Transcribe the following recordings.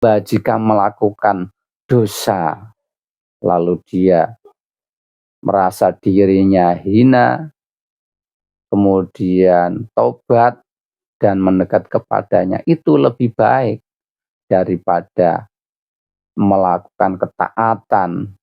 jika melakukan dosa, lalu dia merasa dirinya hina, kemudian taubat dan mendekat kepadanya, itu lebih baik daripada melakukan ketaatan,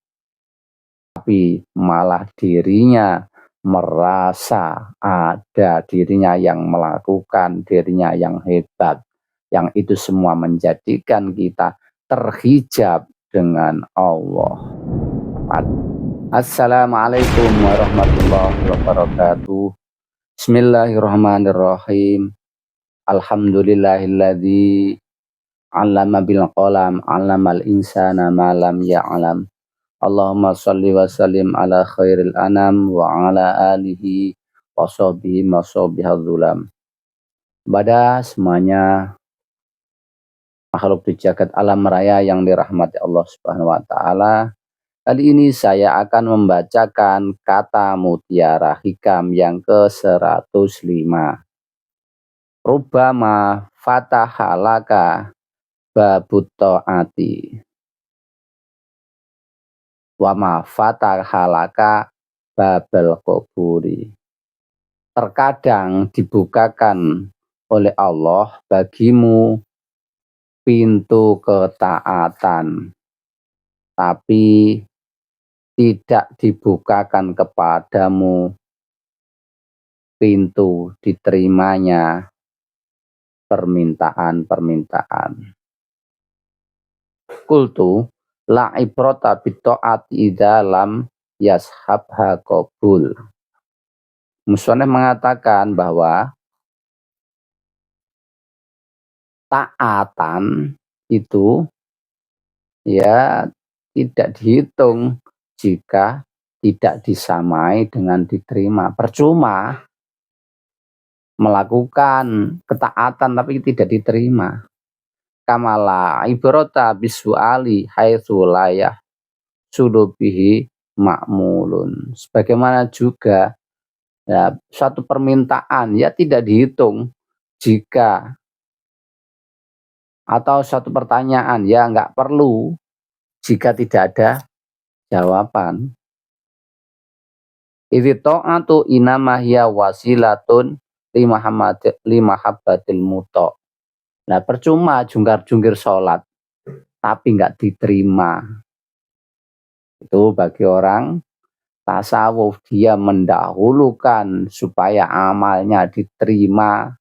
tapi malah dirinya merasa ada dirinya yang melakukan, dirinya yang hebat. Yang itu semua menjadikan kita terhijab dengan Allah. Assalamualaikum warahmatullahi wabarakatuh. Bismillahirrahmanirrahim. Alhamdulillahilladzi 'allama bil qalam 'allamal insana ma lam ya'lam. Allahumma shalli wa sallim ala khairil anam wa ala alihi wa sahbihi masabihadzulam. Kepada semuanya makhluk di jagat alam raya yang dirahmati Allah Subhanahu wa taala, kali ini saya akan membacakan kata mutiara hikam yang ke-105. Rubbama fatahalaka babut ta'ati wa ma fatahalaka babal qaburi. Terkadang dibukakan oleh Allah bagimu pintu ketaatan, tapi tidak dibukakan kepadamu pintu diterimanya permintaan-permintaan. Qultu la ibrata bitta'ati idza lam yashabha qabul. Musonef mengatakan bahwa taatan itu ya tidak dihitung jika tidak disamai dengan diterima. Percuma melakukan ketaatan tapi tidak diterima. Kamala ibrata bisuali haitsu la yahsulubihi ma'mulun. Sebagaimana juga ya, suatu permintaan ya tidak dihitung jika, atau suatu pertanyaan ya nggak perlu jika tidak ada jawaban. Idzi ta'atu inama hiya wasilatun limahabbatil muta. Nah, percuma jungkir-jungkir sholat tapi nggak diterima. Itu bagi orang tasawuf, dia mendahulukan supaya amalnya diterima.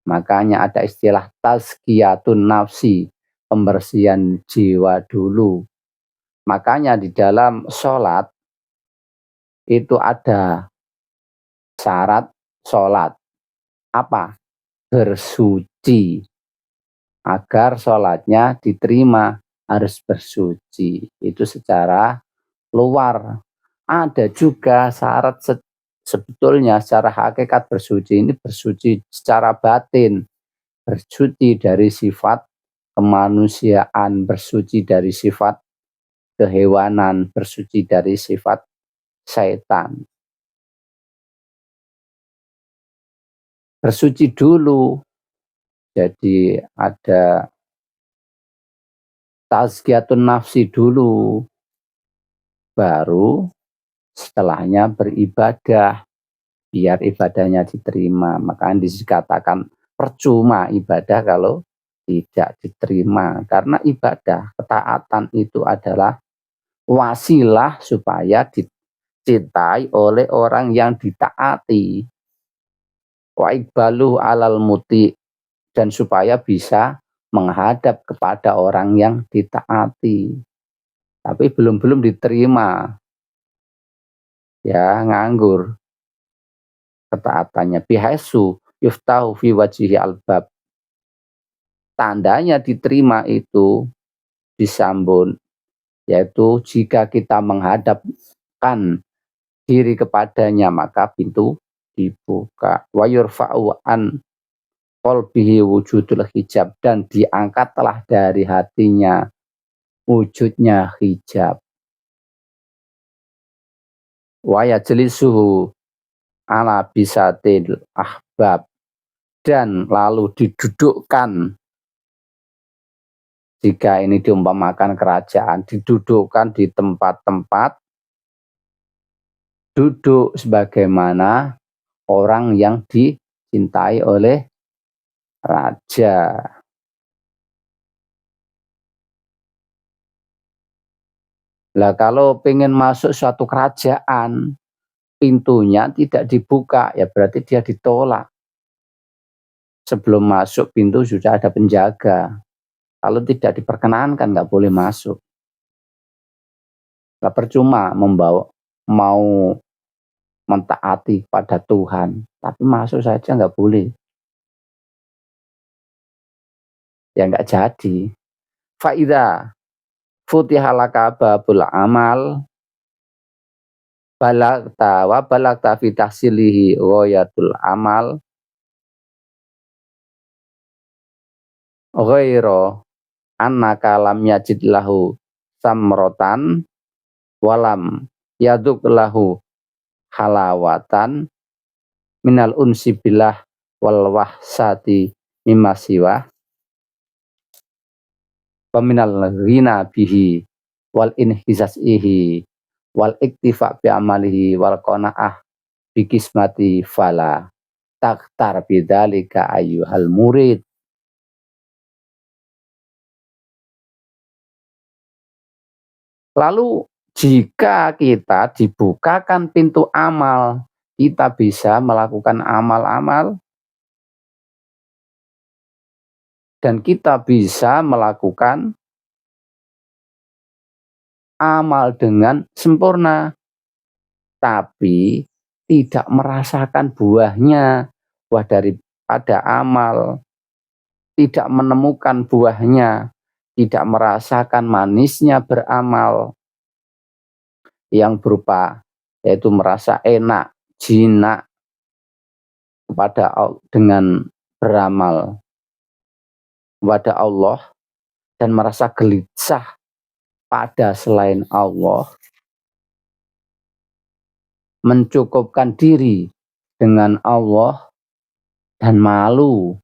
Makanya ada istilah tazkiyatun nafsi, pembersihan jiwa dulu. Makanya di dalam sholat itu ada syarat sholat. Apa? Bersuci. Agar sholatnya diterima harus bersuci. Itu secara luar. Ada juga syarat sebetulnya secara hakikat bersuci ini bersuci secara batin. Bersuci dari sifat kemanusiaan, bersuci dari sifat kehewanan, bersuci dari sifat syaitan. Bersuci dulu. Jadi ada tazkiyatun nafsi dulu, baru setelahnya beribadah, biar ibadahnya diterima. Makanya dikatakan percuma ibadah kalau tidak diterima. Karena ibadah, ketaatan itu adalah wasilah supaya dicintai oleh orang yang ditaati. Wa iqbalu alal muti, dan supaya bisa menghadap kepada orang yang ditaati. Tapi belum diterima. Ya, nganggur ketaatannya. Bihaisu yuftahu fi wajhi albab. Tandanya diterima itu disambut, yaitu jika kita menghadapkan diri kepadanya maka pintu dibuka. Wa yurfa'u an qalbihi wujudul hijab, dan diangkatlah dari hatinya wujudnya hijab. Wa yajlisuhu ala bisatil ahbab, dan lalu didudukkan Jika ini diumpamakan kerajaan, didudukkan di tempat-tempat duduk sebagaimana orang yang dicintai oleh raja. Lah kalau pengen masuk suatu kerajaan, pintunya tidak dibuka, ya berarti dia ditolak. Sebelum masuk pintu sudah ada penjaga. Kalau tidak diperkenankan nggak boleh masuk. Lah percuma mau mentaati pada Tuhan, tapi masuk saja nggak boleh. Ya nggak jadi. Faida futihalaka babul amal balagta wa balagta fi tahsilihi ghayatul amal ghaira annaka lam yajid lahu samrotan walam yaduk lahu halawatan minal unsi billah wal wahsati mimma siwa paminal ghina bihi wal inhisasihi wal iktifa bi amalihi wal qanaah bi kismati fala taktar bidzalika ayyuhal murid. Lalu jika kita dibukakan pintu amal, kita bisa melakukan amal-amal dan kita bisa melakukan amal dengan sempurna, tapi tidak merasakan buahnya, buah daripada amal, tidak menemukan buahnya, tidak merasakan manisnya beramal yang berupa yaitu merasa enak, jinak dengan beramal kepada Allah dan merasa gelisah pada selain Allah, mencukupkan diri dengan Allah dan malu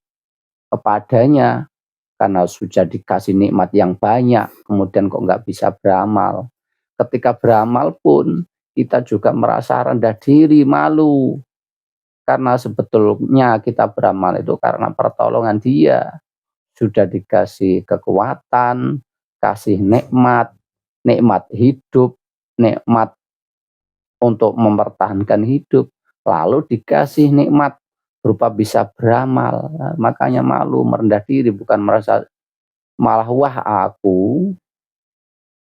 kepadanya karena sudah dikasih nikmat yang banyak, kemudian kok nggak bisa beramal. Ketika beramal pun kita juga merasa rendah diri, malu. Karena sebetulnya kita beramal itu karena pertolongan Dia. Sudah dikasih kekuatan, kasih nikmat, nikmat hidup, nikmat untuk mempertahankan hidup. Lalu dikasih nikmat berupa bisa beramal. Nah, makanya malu, merendah diri, bukan merasa malah wah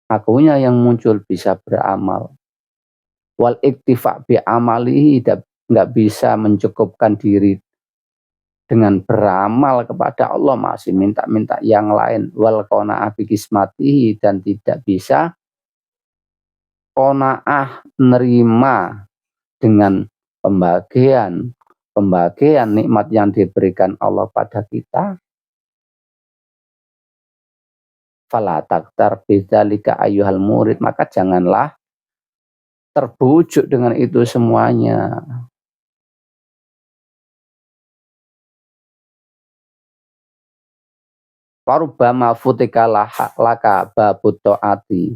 akunya yang muncul bisa beramal. Wal iktifa bi amalihi, nggak bisa mencukupkan diri dengan beramal kepada Allah, masih minta-minta yang lain. Wal qanaah bi kismatihi, dan tidak bisa qanaah nerima dengan pembagian nikmat yang diberikan Allah pada kita. Fala taktar bidzalika ayyuhal murid, maka janganlah terbujuk dengan itu semuanya. Warubama futika laka babut ta'ati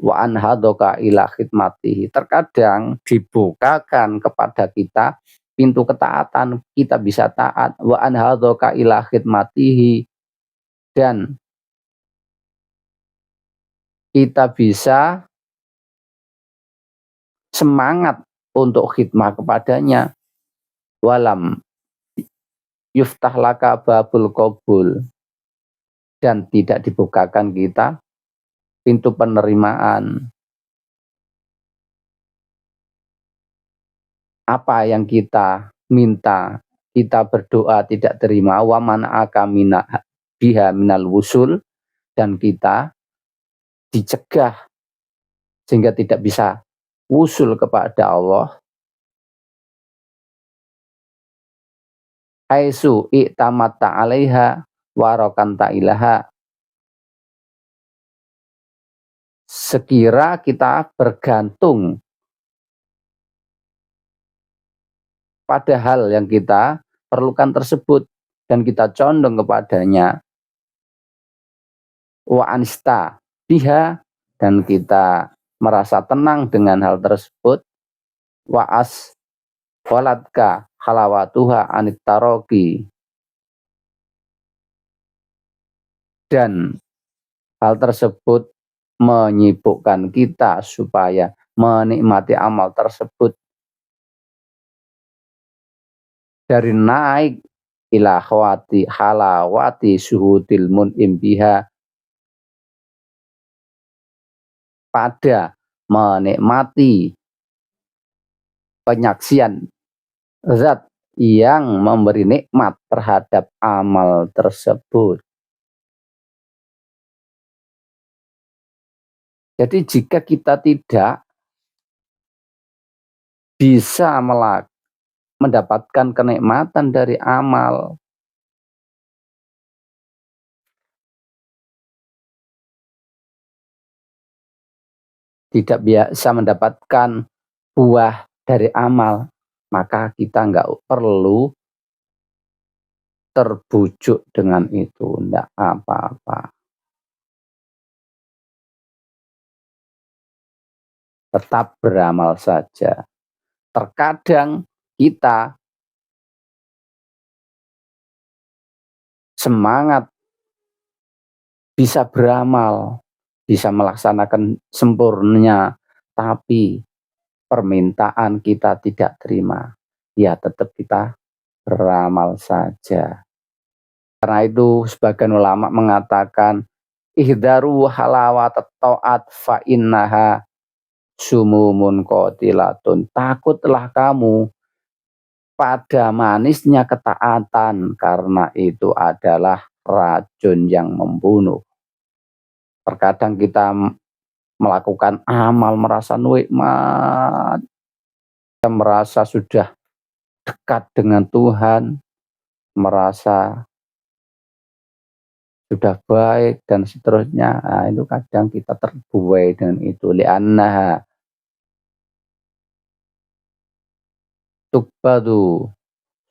wa anhadoka ila khidmatihi. Terkadang dibukakan kepada kita pintu ketaatan, kita bisa taat. Wa anhadoka ila khidmatihi, dan kita bisa semangat untuk khidmah kepadanya. Walam yuftah laka babul qabul, dan tidak dibukakan kita pintu penerimaan. Apa yang kita minta, kita berdoa tidak terima, wa man akamina biha minal wusul, dan kita dicegah sehingga tidak bisa wusul kepada Allah. Aisu i'tamata 'alaiha wa rakanta ilaha, sekira kita bergantung pada hal yang kita perlukan tersebut dan kita condong kepadanya, wa anista biha, dan kita merasa tenang dengan hal tersebut, wa as walatka halawatuha anit taroki, dan hal tersebut menyibukkan kita supaya menikmati amal tersebut dari naik ila halawati suhudil mun'im biha, pada menikmati penyaksian zat yang memberi nikmat terhadap amal tersebut. Jadi jika kita tidak bisa mendapatkan kenikmatan dari amal, tidak bisa mendapatkan buah dari amal, maka kita nggak perlu terbujuk dengan itu, enggak apa-apa. Tetap beramal saja. Terkadang kita semangat bisa beramal, bisa melaksanakan sempurna, tapi permintaan kita tidak terima. Ya tetap kita beramal saja. Karena itu sebagian ulama mengatakan, ihdaru halawat ta'at fa innaha sumumun qatilatun. Takutlah kamu pada manisnya ketaatan, karena itu adalah racun yang membunuh. Terkadang kita melakukan amal merasa nikmat, kita merasa sudah dekat dengan Tuhan, merasa sudah baik dan seterusnya. Nah, itu kadang kita terbuai dengan itu, li'annaha tukbadu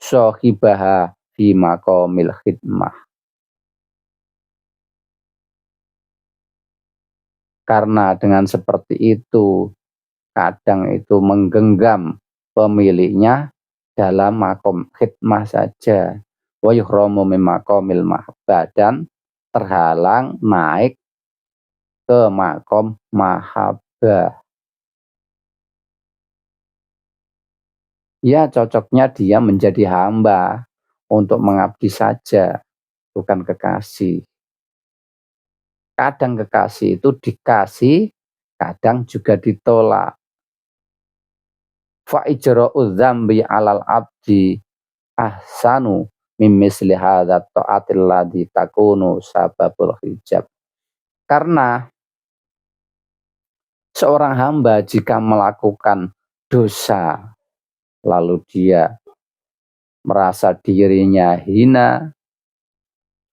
sahibaha fi maqamil khidmah. Karena dengan seperti itu kadang itu menggenggam pemiliknya dalam makom khidmah saja, wa yuhramu min maqamil mahabbah, dan terhalang naik ke makom mahabbah. Ya cocoknya dia menjadi hamba untuk mengabdi saja, bukan kekasih. Kadang kekasih itu dikasih, kadang juga ditolak. Fa ijra'u dzambi 'alal abdi ahsanu min misli hadza ta'atil ladzi takunu sababul hijab. Karena seorang hamba jika melakukan dosa lalu dia merasa dirinya hina,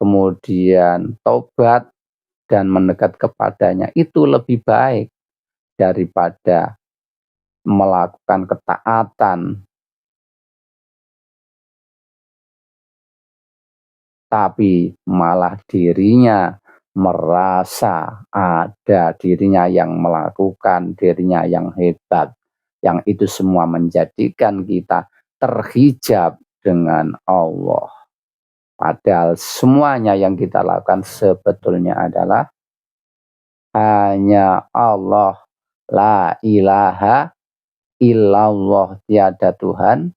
kemudian taubat dan mendekat kepadanya, itu lebih baik daripada melakukan ketaatan tapi malah dirinya merasa ada dirinya yang melakukan, dirinya yang hebat, yang itu semua menjadikan kita terhijab dengan Allah. Padahal semuanya yang kita lakukan sebetulnya adalah hanya Allah. La ilaha illallah, tiada Tuhan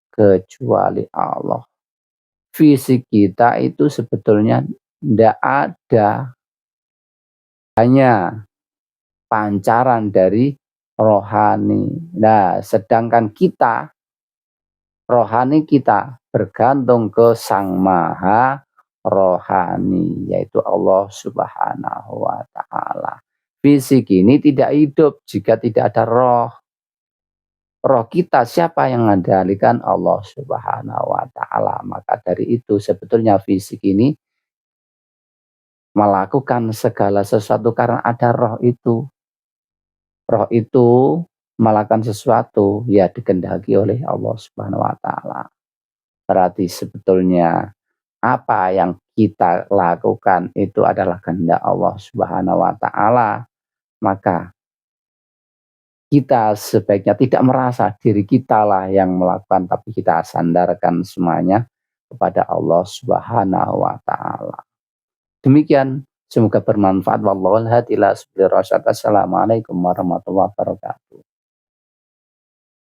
kecuali Allah. Fisik kita itu sebetulnya tidak ada, hanya pancaran dari rohani. Nah, sedangkan kita, rohani kita bergantung ke Sang Maha Rohani, yaitu Allah Subhanahu wa Ta'ala. Fisik ini tidak hidup jika tidak ada roh. Roh kita siapa yang mengendalikan? Allah Subhanahu wa Ta'ala. Maka dari itu sebetulnya fisik ini melakukan segala sesuatu karena ada roh itu. Roh itu melakukan sesuatu ya dikehendaki oleh Allah Subhanahu wa Ta'ala. Berarti sebetulnya apa yang kita lakukan itu adalah kehendak Allah Subhanahu wa taala, maka kita sebaiknya tidak merasa diri kita lah yang melakukan, tapi kita sandarkan semuanya kepada Allah Subhanahu wa taala. Demikian, semoga bermanfaat. Wallahul hadi ila sabili rasyad. Assalamualaikum warahmatullahi wabarakatuh.